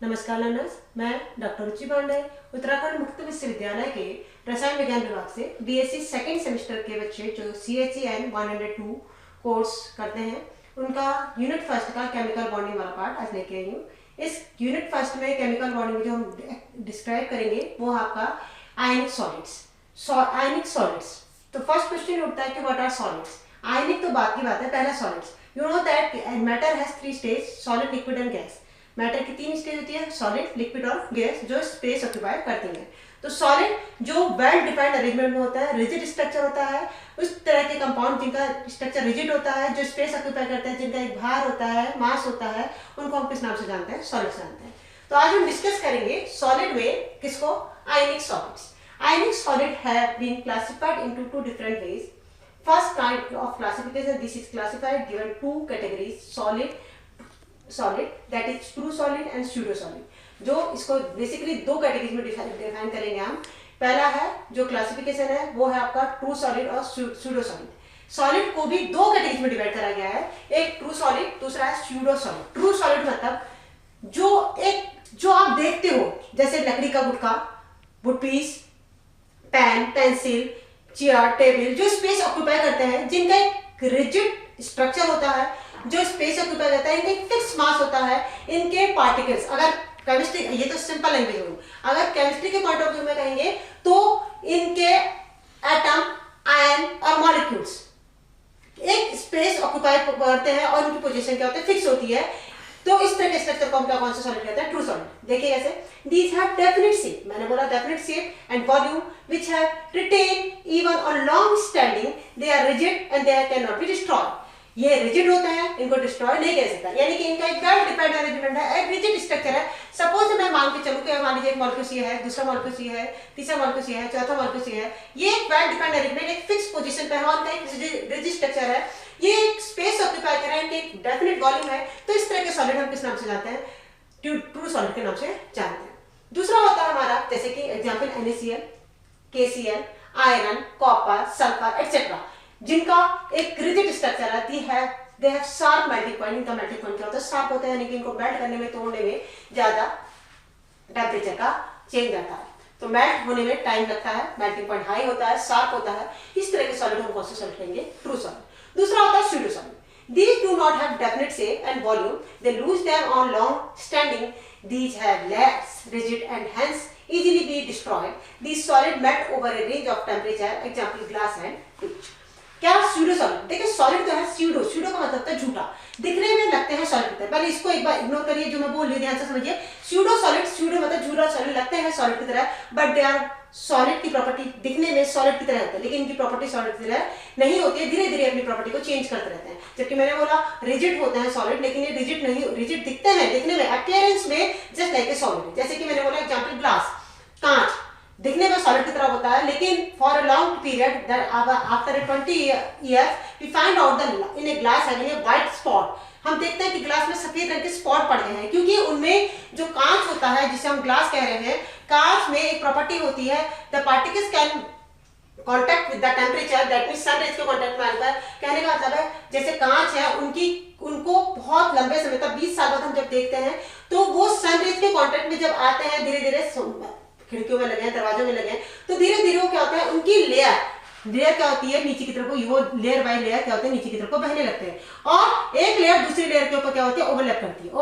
नमस्कार लर्नर्स, मैं डॉक्टर रुचि पांडे उत्तराखंड मुक्त विश्वविद्यालय के रसायन विज्ञान विभाग से बीएससी सेकेंड सेमेस्टर के बच्चे जो CHEN 102 कोर्स करते हैं उनका यूनिट फर्स्ट का केमिकल बॉन्डिंग वाला पार्ट आज लेके आई हूँ। इस यूनिट फर्स्ट में केमिकल बॉन्डिंग जो हम डिस्क्राइब करेंगे वो आपका आयनिक सॉलिड्स। तो फर्स्ट क्वेश्चन उठता है कि व्हाट आर सॉलिड्स। आयनिक तो बात की बात है, पहला solids. You know that matter has 3 stage, solid, liquid and gas. Matter की 3 स्टेज होती है, सॉलिड, लिक्विड और गैस, जो स्पेस ऑक्यूपाई करती है। तो सॉलिड जो वेल डिफाइंड अरेंजमेंट में होता है, रिजिड स्ट्रक्चर होता है, उस तरह के कंपाउंड जिनका स्ट्रक्चर रिजिड होता है, जो स्पेस ऑक्यूपाई करते हैं, जिनका एक भार होता है, मास होता है, उनको हम किस नाम से जानते हैं? सॉलिड जानते हैं। तो आज हम डिस्कस करेंगे सॉलिड में किसको? आयनिक solids. Ionic solid have been classified into 2 different ways. First kind of classification, this is classified given 2 categories: solid that is true solid and pseudo solid. जो इसको बेसिकली 2 कैटेगरीज में डिफाइन करेंगे हम। पहला है जो क्लासिफिकेशन है वो है आपका ट्रू सॉलिड और स्यूडो सॉलिड। सॉलिड को भी 2 कैटेगरीज में डिवाइड करा गया है, एक ट्रू सॉलिड, दूसरा है स्यूडो सॉलिड। ट्रू सॉलिड मतलब जो आप देखते हो, जैसे लकड़ी का गुटका, wood piece, pen, pencil, chair, table, जो स्पेस ऑक्यूपाई करते हैं, जिनका एक रिजिड स्ट्रक्चर होता है, जो स्पेस ऑक्यूपाई करता है, इनका एक फिक्स मास होता है, इनके पार्टिकल्स। अगर केमिस्ट्री, ये तो सिंपल लैंग्वेज हो, अगर केमिस्ट्री के पॉइंट ऑफ व्यू में कहेंगे तो इनके एटम, आयन और मॉलिक्यूल्स एक स्पेस ऑक्यूपाई करते हैं और उनकी पोजीशन क्या होती है? फिक्स होती है। तो इस तरह के स्ट्रक्चर को हम क्या कौन सा सॉलिड कहते हैं? True solid. देखिए कैसे, these have definite shape, मैंने बोला definite shape and volume which have retained even on long standing, they are rigid and they cannot be destroyed। ये रिजिड होते हैं, इनको डिस्ट्रॉय नहीं कर सकता, यानी कि इनका एक वेल डिफाइंड अरेंजमेंट है, एक रिजिड स्ट्रक्चर है। सपोज मैं मान के चलूं कि मान लीजिए एक मॉलिक्यूल ये है, दूसरा मॉलिक्यूल ये है, तीसरा मॉलिक्यूल ये है, चौथा मॉलिक्यूल ये है। ये एक वेल डिफाइंड अरेंजमेंट, एक फिक्स पोजीशन पे है और इनका एक रिजिड स्ट्रक्चर है, ये एक स्पेस ऑक्यूपाई कर रहे हैं, एक डेफिनेट वॉल्यूम है। तो इस तरह के सॉलिड हम किस नाम से जानते हैं? ट्रू सॉलिड के नाम से जानते हैं। दूसरा होता है हमारा, जैसे कि example NaCl, KCl, iron, copper, sulphur etcetera, जिनका एक रिजिड स्ट्रक्चर है, they have sharp melting point. इनका मेल्टिंग पॉइंट क्या होता है? शार्प होता है, यानी कि इनको मेल्ट करने में, तोड़ने में ज्यादा टेम्परेचर का चेंज आता है, तो मेल्ट होने में टाइम लगता है, मेल्टिंग पॉइंट हाई होता है, शार्प होता है। इस तरह के सॉलिड हम कौन से सॉलिड कहेंगे? True solid. दूसरा होता है pseudo solid. These do not have definite shape and volume. They lose them on long standing. These have less rigid and hence easily be destroyed. These solid melt over a range of temperature. Example glass and pitch. क्या pseudo solid? देखिए solid जो है pseudo का मतलब होता है झूठा, दिखने में लगते हैं सॉलिड की तरह। पहले इसको एक बार इग्नोर करिए, जो मैं बोल रही हूं ध्यान से समझिए। स्यूडो मतलब झूठा सॉलिड, लगते हैं सॉलिड की तरह, बट दे आर सॉलिड की प्रॉपर्टी दिखने में सॉलिड की तरह होता है, लेकिन इनकी प्रॉपर्टी सॉलिड की तरह नहीं होती है, धीरे धीरे अपनी प्रॉपर्टी को चेंज करते रहते हैं। जबकि मैंने बोला रिजिड होते हैं सॉलिड, लेकिन ये रिजिड नहीं, रिजिड दिखते हैं दिखने में, अपीयरेंस में जस्ट लाइक ए सॉलिड। जैसे कि मैंने बोला एग्जांपल ग्लास, कांच दिखने में सॉलिड की तरह होता है, लेकिन for a long period after 20 years we find out the in a glass having a white spot. हम देखते हैं कि ग्लास में सफेद रंग के स्पॉट पड़ गए हैं, क्योंकि उनमें जो कांच होता है, जिसे हम ग्लास कह रहे हैं, कांच में एक प्रॉपर्टी होती है, the particles can contact with the temperature, that means sun rays के कांटेक्ट में आता है। कहने का मतलब है जैसे कांच है, उनको बहुत लंबे समय तक 20 साल बाद हम जब देखते हैं तो वो सनरेज के कांटेक्ट में जब आते हैं, धीरे धीरे खिड़कियों में लगे हैं, दरवाजों में लगे हैं, तो धीरे धीरे वो क्या होता है, उनकी लेयर क्या होती है, नीचे की तरफ को, वो लेयर बाय लेयर क्या होते हैं, नीचे की तरफ को बहने लगते हैं, और एक लेयर दूसरी लेयर के ऊपर क्या होती है, ओवरलैप करती है।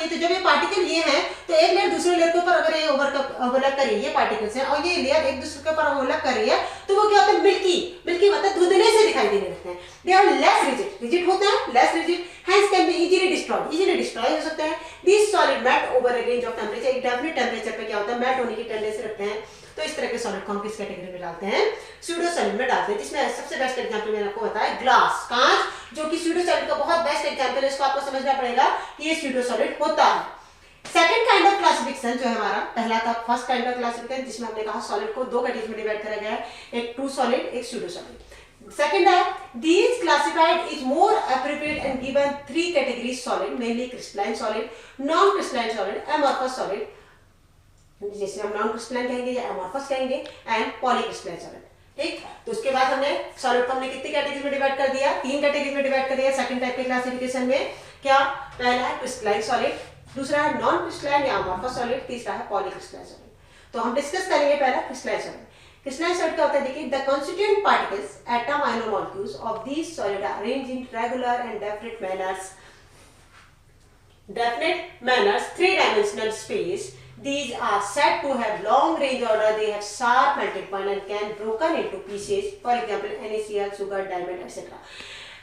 तो जब ये पार्टिकल ये है, तो एक लेयर दूसरे लेयर के ऊपर अगर ये ओवरलैप कर रही है, ये पार्टिकल्स हैं, और ये लेयर एक दूसरे के ऊपर ओवरलैप कर रही है, तो वो क्या होता है, मिल्की मतलब धुंधले से दिखाई देने लगते हैं। दे आर लेस रिजिड होते हैं, less rigid, hence can be easily destroyed हो सकते हैं। These solid melt over a range of temperature, एक डेफिनेट टेम्परेचर पे क्या होता है, मेल्ट होने की टेंडेंसी रखते हैं। तो इस तरह के सॉलिड को हम किस कैटेगरी में डालते हैं? स्यूडो सॉलिड में डालते हैं, जिसमें सबसे बेस्ट एग्जांपल मैंने आपको बताया ग्लास, कांच, जो कि स्यूडो सॉलिड का बहुत बेस्ट एग्जांपल है। इसको आपको समझना पड़ेगा कि ये स्यूडो सॉलिड होता है। सेकंड काइंड ऑफ क्लासिफिकेशन जो है हमारा, पहला था फर्स्ट काइंड ऑफ क्लासिफिकेशन, जिसमें हमने कहा सॉलिड को 2 कैटेगरी में डिवाइड करा गया है, एक ट्रू सॉलिड, एक स्यूडो सॉलिड। Second है, these classified is more appropriate and given 3 categories solid, mainly crystalline solid, non-crystalline solid, amorphous solid, जैसे हम non-crystalline कहेंगे या amorphous कहेंगे, and polycrystalline solid। ठीक, तो उसके बाद हमने सॉलिड को हमने कितनी कैटेगरी में डिवाइड कर दिया? 3 कैटेगरी में डिवाइड कर दिया सेकंड टाइप के क्लासिफिकेशन में। क्या? पहला है क्रिस्टलाइन सॉलिड, दूसरा है नॉन क्रिस्टलाइन या अमॉर्फस सॉलिड, तीसरा है पॉलीक्रिस्टलाइन सॉलिड। तो हम डिस्कस करेंगे पहला क्रिस्टलाइन सॉलिड। क्रिस्टलाइन सॉलिड क्या होता है, देखिए द कॉन्स्टिट्यूएंट पार्टिकल्स एटम आयनों molecules of these solid are arranged in regular and definite manners, three-dimensional space. These are said to have long range order. They have sharp melting point and can broken into pieces. For example, NaCl, sugar, diamond, etc.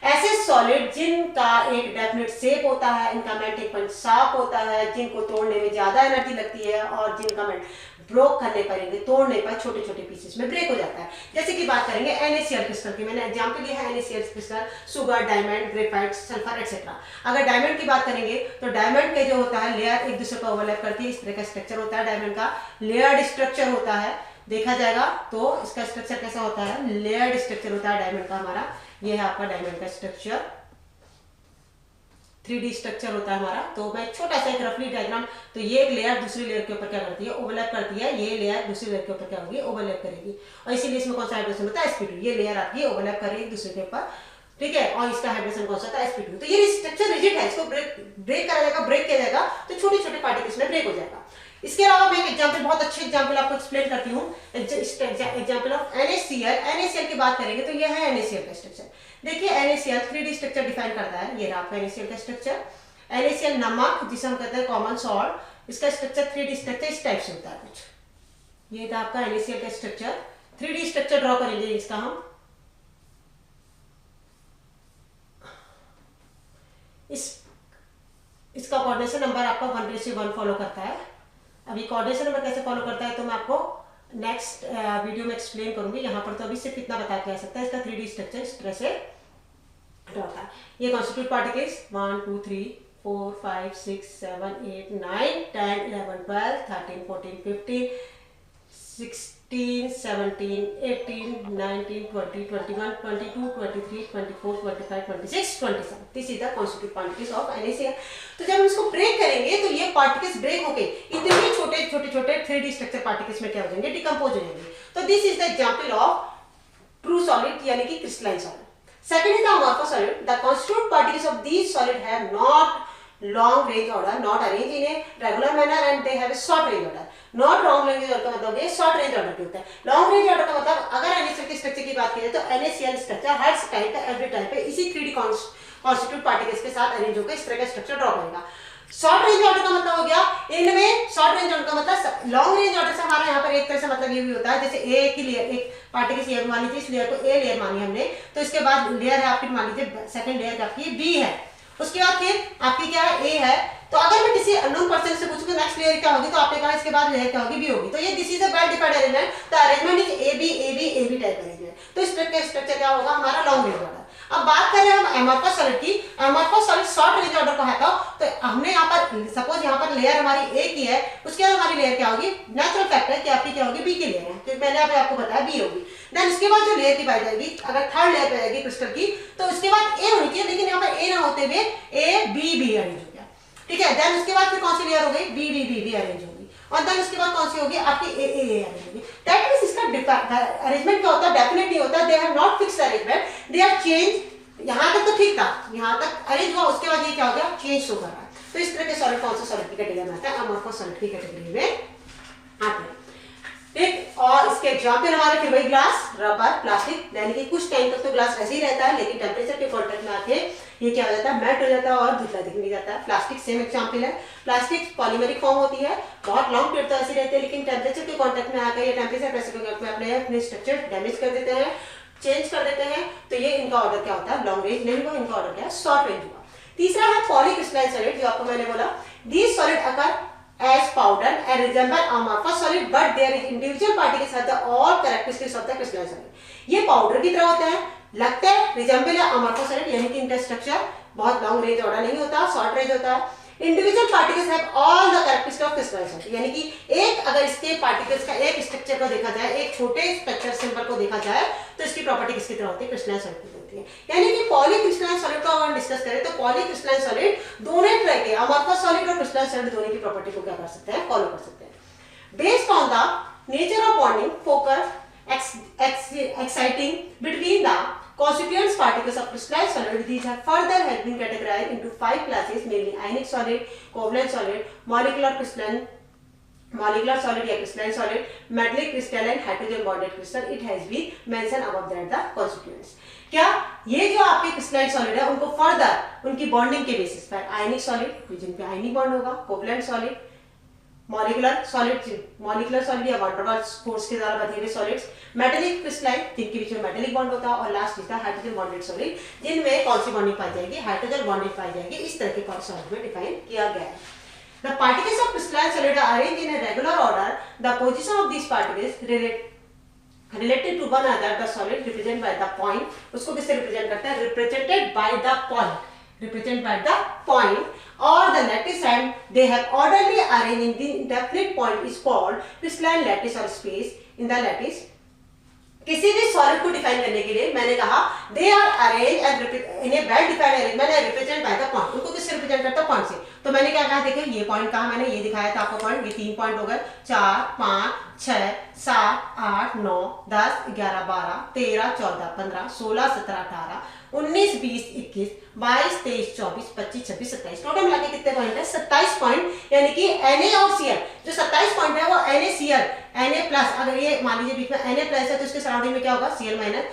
ऐसे solid जिनका एक definite shape होता है, इनका melting point sharp होता है, जिनको तोड़ने में ज्यादा एनर्जी लगती है और जिनका ब्रोक करने पर, तोड़ने पर छोटे छोटे पीसेस में ब्रेक हो जाता है। जैसे कि बात करेंगे NaCl क्रिस्टल की, मैंने एग्जांपल लिया है NaCl crystal, sugar, diamond, graphite, sulphur etcetera. अगर डायमंड की बात करेंगे तो डायमंड के जो होता है लेयर एक दूसरे को ओवरलैप करती है, इस तरह का स्ट्रक्चर होता है डायमंड का, लेयर्ड स्ट्रक्चर होता है। देखा जाएगा तो इसका स्ट्रक्चर कैसा होता है, लेयर्ड स्ट्रक्चर होता है डायमंड का हमारा। ये है आपका डायमंड का स्ट्रक्चर, 3D स्ट्रक्चर होता है हमारा। तो मैं छोटा सा एक रफली डायग्राम, तो ये एक लेयर दूसरी लेयर के ऊपर क्या करती है, ओवरलैप करती है। ये लेयर दूसरी लेयर के ऊपर क्या होगी, ओवरलैप करेगी, और इसीलिए इसमें कौन सा हाइड्रोजन होता है, sp2। ये लेयर आपकी ओवरलैप कर रही है एक दूसरे के ऊपर, ठीक है, और इसका हाइड्रोजन कौन सा था, sp2। तो ये स्ट्रक्चर रिजिड है, इसको ब्रेक करा जाएगा, ब्रेक किया जाएगा तो छोटे छोटे पार्टिकल्स में ब्रेक हो जाएगा। इसके अलावा मैं एक एग्जांपल, बहुत अच्छे एग्जांपल आपको एक्सप्लेन करती हूँ, एग्जांपल ऑफ NaCl। NaCl की बात करेंगे तो यह है NaCl का स्ट्रक्चर। देखिए NaCl 3D स्ट्रक्चर डिफाइन करता है, ये रहा आपका NaCl का स्ट्रक्चर। NaCl नमक जिसे हम कहते हैं कॉमन सॉल्ट, इसका स्ट्रक्चर 3D स्ट्रक्चर इस टाइप से होता है कुछ। ये था आपका NaCl का स्ट्रक्चर, 3D स्ट्रक्चर ड्रॉ करेंगे इसका हम। इसका कोऑर्डिनेशन नंबर आपका 1:1 फॉलो करता है। अभी कोऑर्डिनेशन नंबर कैसे फॉलो करता है तो मैं आपको नेक्स्ट वीडियो में एक्सप्लेन करूंगी। यहाँ पर तो अभी सिर्फ इतना बता के आ सकता है, इसका 3D स्ट्रक्चर इस तरह से ड्रॉ होता है। ये constitute particles 1 2 3 4 5 6 7 8 9 10 11 12 13 14 15 16 17 18 19 20 21 22 23 24 25 26 27। This is the constitute particles of NaCl। तो जब हम इसको ब्रेक करेंगे तो ये पार्टिकल्स ब्रेक होके इतने छोटे 3D स्ट्रक्चर पार्टिकल्स में क्या हो जाएंगे, डिकम्पोज हो जाएंगे। तो this is the example of true solid यानी कि crystalline solid. Second is the amorphous solid. The constituent particles of these solid have not long range order, not arranged in a regular manner, and they have a short range order. Not long range order का मतलब ये short range order के होता है। Long range order का मतलब अगर NaCl के स्ट्रक्चर की बात करें तो NaCl स्ट्रक्चर हर टाइम पे एवरी टाइम पे इसी 3D कॉन्स्टिट्यूट पार्टिकल्स के साथ अरेंज होकर इस तरह का स्ट्रक्चर ड्रॉ करेगा। शॉर्ट रेंज ऑर्डर का मतलब हो गया इनमें, शॉर्ट रेंज ऑर्डर का मतलब, लॉन्ग रेंज ऑर्डर से हमारा यहाँ पर एक तरह से मतलब ये भी होता है, जैसे ए की लेयर, एक पार्टिकल की मान लीजिए, इस लेयर को ए लेयर मानी हमने, तो इसके बाद लेयर है आपकी, मान लीजिए सेकंड लेयर आपकी बी है, उसके बाद फिर आपकी क्या है, ए है। तो अगर मैं किसी अननोन पर्सन से पूछूं नेक्स्ट लेयर क्या होगी, तो आपने कहा इसके बाद लेयर क्या होगी, बी होगी। तो ये this is a well defined arrangement. The arrangement is A B type arrangement. तो इस तरह का स्ट्रक्चर क्या होगा हमारा, लॉन्ग रेंज ऑर्डर। अब बात करें हम अमॉर्फस सॉलिड की, amorphous solid short range order का है। तो हमने यहाँ पर सपोज यहाँ पर लेयर हमारी ए की है, उसके बाद हमारी लेयर क्या होगी, नेचुरल फैक्टर कि आपकी क्या होगी, बी की लेयर है, तो मैंने अभी आपको बताया बी होगी। देन उसके बाद जो लेयर की पाई जाएगी, अगर थर्ड लेयर पे जाएगी क्रिस्टल की, तो उसके बाद ए होनी चाहिए, लेकिन यहाँ पर ए ना होते हुए ए बी अरेंज हो गया, ठीक है। देन उसके बाद फिर कौन सी लेयर हो गई, बी अरेंज होगी, और देन उसके बाद कौन सी होगी आपकी ए अरेंज होगी। दैट मींस इसका अरेंजमेंट क्या होता है, डेफिनेट नहीं होता, they have not fixed arrangement, they are change. यहाँ तक तो ठीक था, यहाँ तक अरेंज हुआ, उसके बाद ये क्या हो गया, चेंज हो रहा है। तो इस तरह के सॉलिड कौन सा सॉलिड की कैटेगरी में आता है, अमॉर्फस सॉलिड की कैटेगरी में आते हैं, ठीक। और इसके एग्जांपल हमारे फिर वही ग्लास, रबर, प्लास्टिक, यानी कि कुछ टाइम तक तो ग्लास ऐसे ही रहता है, लेकिन टेम्परेचर के कांटेक्ट में आके ये क्या हो जाता है, मेल्ट हो जाता है और धुंधला दिखने जाता है। प्लास्टिक सेम एग्जांपल है। प्लास्टिक पॉलीमेरिक फॉर्म होती है, बहुत लॉन्ग पीरियड तक ऐसे रहते हैं, लेकिन टेम्परेचर के कांटेक्ट में आकर या टेम्परेचर प्रेशर के कांटेक्ट में अपने स्ट्रक्चर डैमेज कर देते हैं, चेंज कर देते हैं। तो ये इनका ऑर्डर क्या होता है, लॉन्ग रेंज नहीं हुआ, इनका ऑर्डर क्या है, शॉर्ट रेंज हुआ। तीसरा है पॉलीक्रिस्टलाइन सॉलिड, जो आपको मैंने बोला, these solid occur as powder and resemble amorphous solid, but their individual particles have the all characteristics of the crystalline solid. ये पाउडर की तरह होता है, लगता है, रिजेंबल है amorphous solid, यानी कि इनका स्ट्रक्चर बहुत लॉन्ग रेंज ऑर्डर नहीं होता, शॉर्ट रेंज होता है। Individual particles have all the characteristics of crystalline solid, यानी कि एक अगर इसके पार्टिकल्स का एक स्ट्रक्चर को देखा जाए, एक छोटे स्ट्रक्चर सिंबल को देखा जाए, तो इसकी प्रॉपर्टी किसकी तरह होती है, क्रिस्टलाइन सॉलिड की होती है। यानी कि पॉलीक्रिस्टलाइन सॉलिड को अगर डिस्कस करें तो पॉलीक्रिस्टलाइन सॉलिड दोनों तरह के, अमॉर्फस सॉलिड और क्रिस्टलाइन सॉलिड दोनों की प्रॉपर्टी को क्या कर सकते हैं, फॉलो कर सकते हैं। Based on the nature of bonding, focus, exciting between the constituents particles of crystalline solid. These have further has been categorized into 5 classes, mainly ionic solid, covalent solid, molecular solid या crystalline solid, metallic crystalline, hydrogen bonded crystal. It has been mentioned above that the constituents. क्या ये जो आपके crystalline solid है उनको further उनकी bonding के basis पर आयनिक सॉलिड जिन पे आयनिक बॉन्ड होगा, कोवलेंट सॉलिड, मॉलिक्यूलर सॉलिड या वन टू फोर्स के द्वारा बने हुए सॉलिड्स, मेटालिक क्रिस्टलाइन जिनके बीच में मेटालिक बॉन्ड होता है, और last is the hydrogen bonded solid जिनमें कौन सी बॉन्डिंग पाई जाएगी, हाइड्रोजन बॉन्डेड पाई जाएगी। इस तरह के सॉलिड में डिफाइन किया गया है। The particles of crystalline solid are arranged in a regular order. The position of these particles related to one another. The solid represented by the point. उसको किससे represent करते हैं? Represented by the point. Represented by the point. Or the lattice and they have orderly arranged in the indefinite point is called crystalline lattice or space in the lattice. किसी भी solid को define करने के लिए मैंने कहा they are arrange and in a well defined arrangement and represent by the point. उनको किससे रिप्रेजेंट करता है? पॉइंट से। तो मैंने क्या कहा, देखिए ये पॉइंट कहा, मैंने ये दिखाया था आपको पॉइंट, ये 3 पॉइंट हो गए, 4 5 6 7 8 9 10 11 12 13 14 15 16 17 18 19 20 21 22 23 24 25 26 27 टोटल मिला के कितने पॉइंट है? 27 पॉइंट। यानी कि Na और Cl जो 27 पॉइंट है वो NaCl Na प्लस, अगर ये मान लीजिए बीच में Na प्लस है तो इसके सराउंडिंग में क्या होगा? Cl माइनस,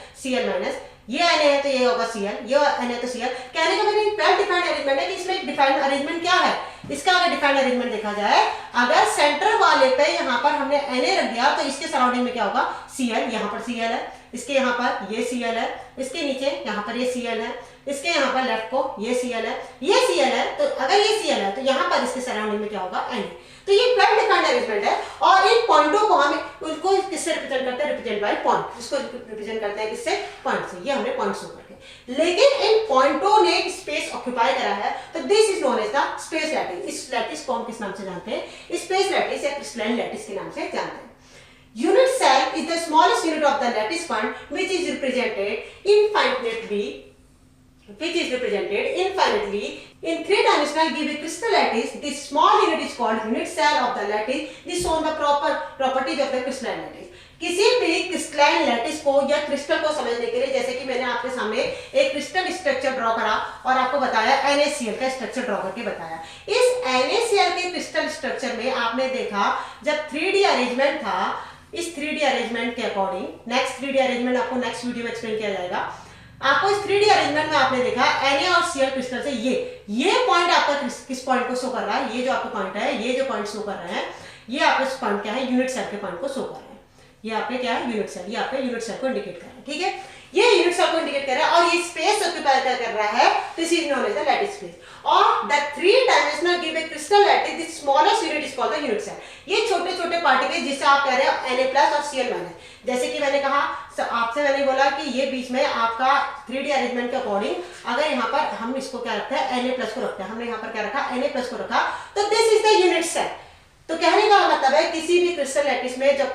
ये Na है तो ये होगा Cl, ये Na है तो Cl। कहने का मतलब वेल डिफाइंड अरेंजमेंट है कि इसमें एक डिफाइंड अरेंजमेंट क्या है। इसका अगर डिफाइंड अरेंजमेंट देखा जाए, अगर सेंटर वाले पे यहाँ पर हमने Na रख दिया तो इसके सराउंडिंग में क्या होगा? Cl, यहाँ पर Cl है, इसके यहाँ पर ये Cl है, इसके नीचे यहाँ पर ये Cl है, इसके यहाँ पर लेफ्ट को ये Cl है, ये Cl है, तो अगर ये Cl है तो यहाँ पर इसके सराउंडिंग में क्या होगा? Na। तो ये वेल डिफाइंड अरेंजमेंट है और इन पॉइंटों को हम उनको किससे रिप्रेजेंट करते हैं? Represent by point. इसको रिप्रेजेंट करते हैं किससे? पॉइंट से। ये हमने पॉइंट शो करके, लेकिन इन पॉइंटों ने स्पेस ऑक्यूपाई करा है तो this is known as the space lattice. इस लैटिस को हम किस नाम से जानते हैं? स्पेस लैटिस या क्रिस्टलाइन लैटिस के नाम से जानते हैं। Unit cell is the smallest unit of the lattice band which is represented infinitely in three-dimensional give a crystal lattice. This small unit is called unit cell of the lattice. This shows the properties of the crystalline lattice. किसी भी crystalline lattice को या crystal को समझने के लिए, जैसे कि मैंने आपके सामने एक क्रिस्टल स्ट्रक्चर ड्रॉ करा और आपको बताया NaCl का स्ट्रक्चर ड्रॉ करके बताया। इस NaCl के क्रिस्टल स्ट्रक्चर में आपने देखा जब 3D अरेंजमेंट था, इस 3D अरेंजमेंट के अकॉर्डिंग, नेक्स्ट 3D अरेंजमेंट आपको नेक्स्ट वीडियो में एक्सप्लेन किया जाएगा। आपको इस 3D अरेंजमेंट में आपने देखा Na और Cl क्रिस्टल से ये पॉइंट आपका किस पॉइंट को शो कर रहा है? ये जो आपका पॉइंट है, ये जो पॉइंट शो कर रहे हैं, ये आपका पॉइंट क्या है? यूनिट सेल के पॉइंट को शो कर रहे हैं। ये आपके क्या है? Unit cell. ये आपके यूनिट सेल को इंडिकेट कर रहा है, ठीक है? ये यूनिट सेल को इंडिकेट कर रहा है और ये स्पेस ऑक्यूपाई कर रहा है, this is known as the lattice space. और the 3 dimensional give a crystal lattice, the smallest unit is called the unit cell. ये छोटे-छोटे पार्टिकल जिससे आप कह रहे हो Na+ और Cl-, जैसे कि मैंने कहा आपसे, मैंने बोला कि ये बीच में आपका 3D अरेंजमेंट के अकॉर्डिंग अगर यहाँ पर हम इसको क्या रखते हैं? Na+ को रखते हैं। हमने यहाँ पर क्या रखा? Na+ को रखा, तो this is the unit cell. तो कहने का मतलब है किसी भी क्रिस्टल लैटिस में, जब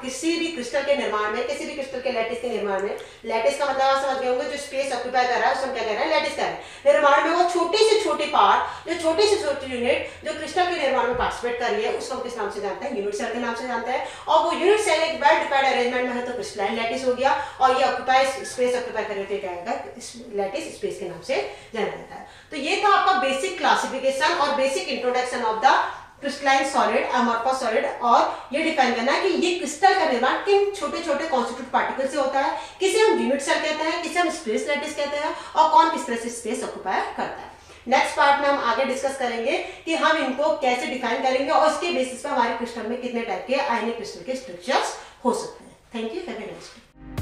किसी भी क्रिस्टल के निर्माण में, किसी भी क्रिस्टल के लैटिस के निर्माण में, लैटिस का मतलब आप समझ गए होंगे जो स्पेस ऑक्यूपाई कर रहा है, उसको हम क्या कह रहे हैं? लैटिस कर रहे हैं। निर्माण में वो छोटी से छोटी पार्ट, जो छोटी से छोटी यूनिट जो क्रिस्टल के निर्माण में पार्टिसिपेट कर रही है, उसको हम किस नाम से जानते हैं? यूनिट सेल के नाम से जानते हैं। और वो यूनिट सेल एक वेल डिफाइंड अरेंजमेंट में है तो क्रिस्टलाइन लैटिस हो गया, और ये ऑक्यूपाई स्पेस ऑक्यूपाई कर रही है लैटिस स्पेस के नाम से जाना जाता है। तो ये था आपका बेसिक क्लासिफिकेशन और basic introduction of the crystalline solid, amorphous solid, और ये डिफाइन करना है कि ये क्रिस्टल का निर्माण किन छोटे-छोटे कॉन्स्टिट्यूट पार्टिकल से होता है, किसे हम यूनिट सेल कहते हैं, किसे हम स्पेस लैटिस कहते हैं, और कौन किस तरह से स्पेस ऑक्यूपाई करता है। नेक्स्ट पार्ट में हम आगे डिस्कस करेंगे कि हम इनको कैसे डिफाइन करेंगे और उसके बेसिस पर हमारे क्रिस्टल में कितने टाइप के आयनिक क्रिस्टल के स्ट्रक्चर्स हो सकते हैं। Thank you, have a nice day.